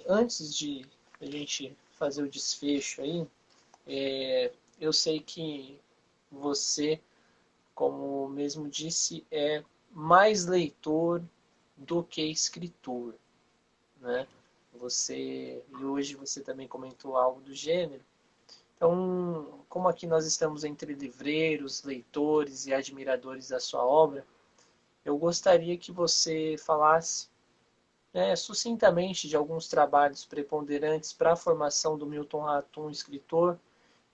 antes de a gente fazer o desfecho aí, eu sei que você, como mesmo disse, é mais leitor do que escritor, né? E hoje você também comentou algo do gênero. Então, como aqui nós estamos entre livreiros, leitores e admiradores da sua obra, eu gostaria que você falasse sucintamente de alguns trabalhos preponderantes para a formação do Milton Ratum, escritor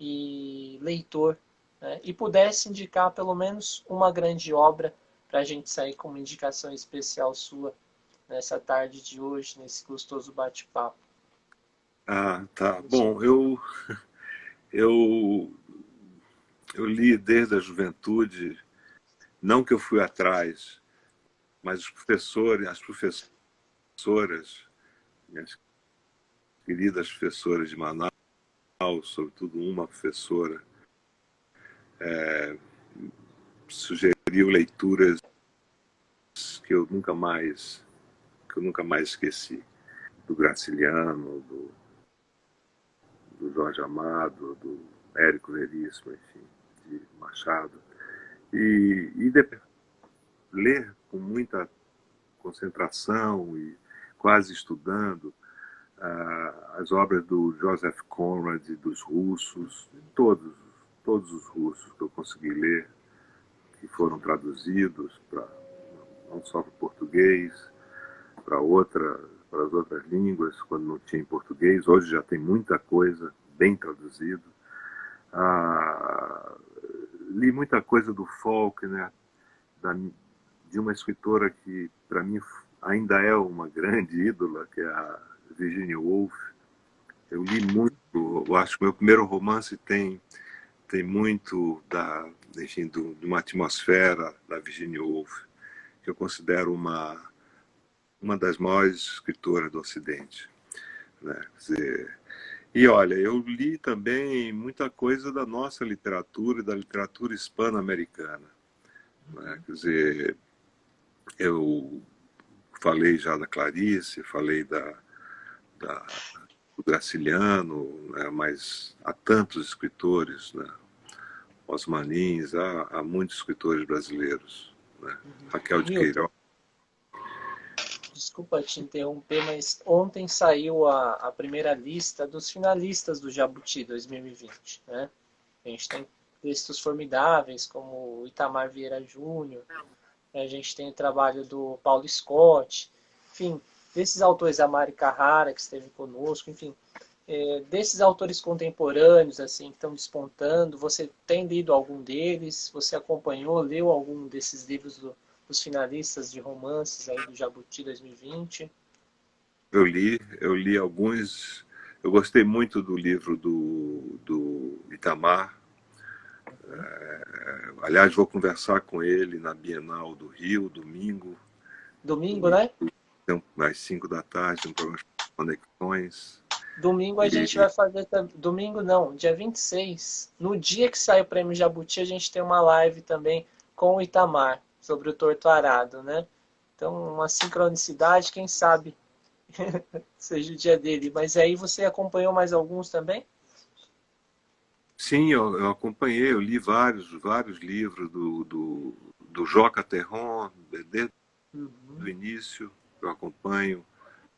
e leitor, né? E pudesse indicar pelo menos uma grande obra para a gente sair com uma indicação especial sua nessa tarde de hoje, nesse gostoso bate-papo. Ah, tá. Bom, eu li desde a juventude, não que eu fui atrás, mas os professores, as professoras, minhas queridas professoras de Manaus, sobretudo uma professora, sugeriu leituras que eu nunca mais esqueci, do Graciliano, do Jorge Amado, do Érico Veríssimo, enfim, de Machado. E depois, ler com muita concentração e quase estudando as obras do Joseph Conrad, dos russos, todos os russos que eu consegui ler, que foram traduzidos não só para o português, para as outras línguas, quando não tinha em português. Hoje já tem muita coisa bem traduzido. Li muita coisa do Faulkner, de uma escritora que, para mim, ainda é uma grande ídola, que é a Virginia Woolf. Eu li muito, eu acho que meu primeiro romance tem muito de uma atmosfera da Virginia Woolf, que eu considero uma das maiores escritoras do Ocidente, né? Quer dizer, e olha, eu li também muita coisa da nossa literatura e da literatura hispano-americana, né? Quer dizer, eu falei já da Clarice, falei do Graciliano, né? Mas há tantos escritores, né? Osman Lins, há muitos escritores brasileiros, né? Raquel de Milton, Queiroz. desculpa te interromper, mas ontem saiu a primeira lista dos finalistas do Jabuti 2020, né? A gente tem textos formidáveis como o Itamar Vieira Júnior, a gente tem o trabalho do Paulo Scott, enfim, desses autores, a Mari Carrara, que esteve conosco, enfim, desses autores contemporâneos, assim, que estão despontando, você tem lido algum deles? Você acompanhou, leu algum desses livros dos finalistas de romances aí do Jabuti 2020? Eu li alguns. Eu gostei muito do livro do Itamar. Aliás, vou conversar com ele na Bienal do Rio, domingo. Domingo, Domingo, né? às 5 da tarde, um programa de conexões. Domingo a gente E, vai fazer. Domingo não, dia 26. No dia que sai o prêmio Jabuti, a gente tem uma live também com o Itamar sobre o Torto Arado, né? Então, uma sincronicidade, quem sabe seja o dia dele. Mas aí você acompanhou mais alguns também? sim, eu acompanhei, eu li vários livros do Joca Terron, desde o Uhum. início, eu acompanho.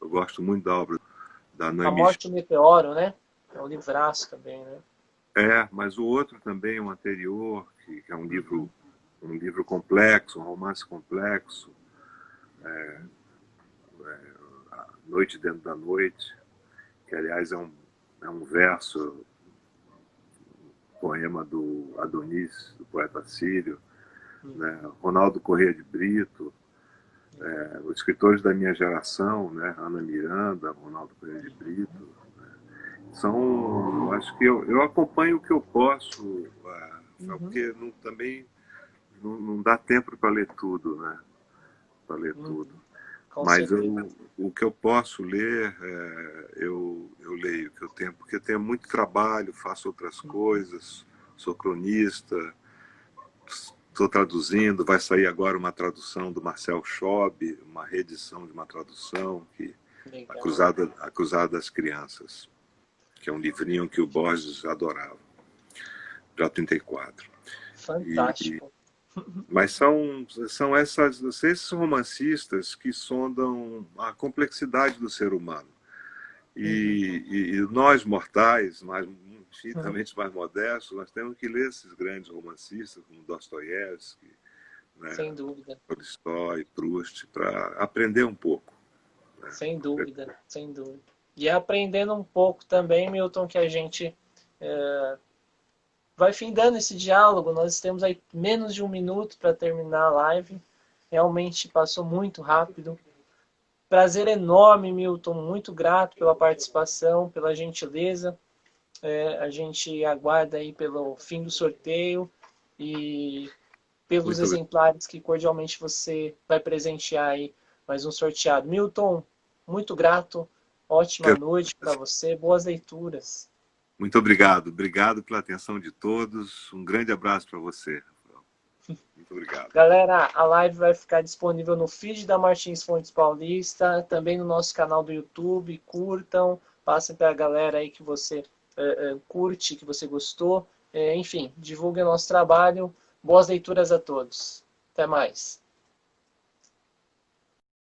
Eu gosto muito da obra da A Noemi. Morte do Meteoro, né? É um livraço também, né? Mas o outro também, o anterior, que é Uhum. um livro complexo, um romance complexo, Noite Dentro da Noite, que aliás é um verso, poema do Adonis, do poeta sírio, né? Ronaldo Corrêa de Brito, os escritores da minha geração, né? Ana Miranda, Ronaldo Corrêa de Brito, acho que eu acompanho o que eu posso, Uhum. porque também não dá tempo para ler tudo, né? Para ler tudo. Uhum. Com Mas certeza. o que eu posso ler, eu leio, que eu tenho, porque eu tenho muito trabalho, faço outras Uhum. coisas, sou cronista, estou traduzindo, vai sair agora uma tradução do Marcel Schob, uma reedição de uma tradução, Legal. A Cruzada das Crianças, que é um livrinho que o Borges adorava, já 34. E, Fantástico. mas são esses romancistas que sondam a complexidade do ser humano. Uhum. E nós, mortais, Uhum. infinitamente mais modestos, nós temos que ler esses grandes romancistas, como Dostoiévski, né, Sem dúvida. Tolstói, Proust, para aprender um pouco. Né? Sem dúvida, sem dúvida. E aprendendo um pouco também, Milton, que a gente vai findando esse diálogo. Nós temos aí menos de um minuto para terminar a live. Realmente passou muito rápido. Prazer enorme, Milton. Muito grato pela participação, pela gentileza. A gente aguarda aí pelo fim do sorteio e pelos Muito exemplares que cordialmente você vai presentear aí mais um sorteado. Milton, muito grato. Ótima noite para você. Boas leituras. Muito obrigado. Obrigado pela atenção de todos. Um grande abraço para você. Muito obrigado. Galera, a live vai ficar disponível no feed da Martins Fontes Paulista, também no nosso canal do YouTube. Curtam, passem para a galera aí que você curte, que você gostou. Enfim, divulguem o nosso trabalho. Boas leituras a todos. Até mais.